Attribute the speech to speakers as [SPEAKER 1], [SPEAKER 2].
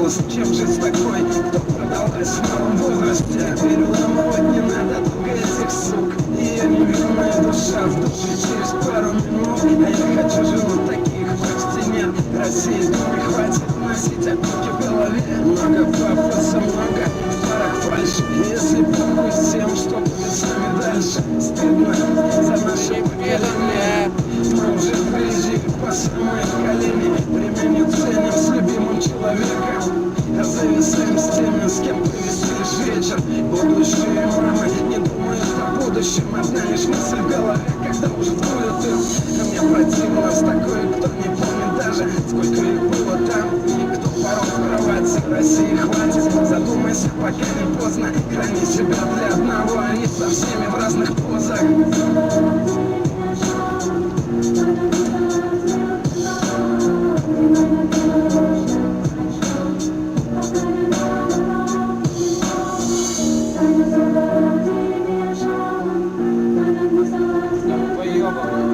[SPEAKER 1] голос. Чем жить с такой, кто продалась в новом возрасте? Теперь уламывать не надо долго этих сук. Ее невинная душа в душе через пару минут. А я хочу жену, таких почти нет. России думай, хватит носить опилки в голове. Много пафоса, много парах фальши. Если похуй с тем, что будет с нами дальше. Стыдно за наше поколение. Мы уже пережили по самые колени. Время не ценим с любимым человеком. А зависаем с теми, с кем провести лишь вечер. Будущие мамы не думают о будущем. Одна лишь мысль в голове, когда уже будет им. А мне противно с такой, кто не помнит даже, сколько их было там. Никто порог в кровати, России хватит. Задумайся, пока не поздно. Храни себя для одного, а не со всеми в разных позах.
[SPEAKER 2] Поёбан.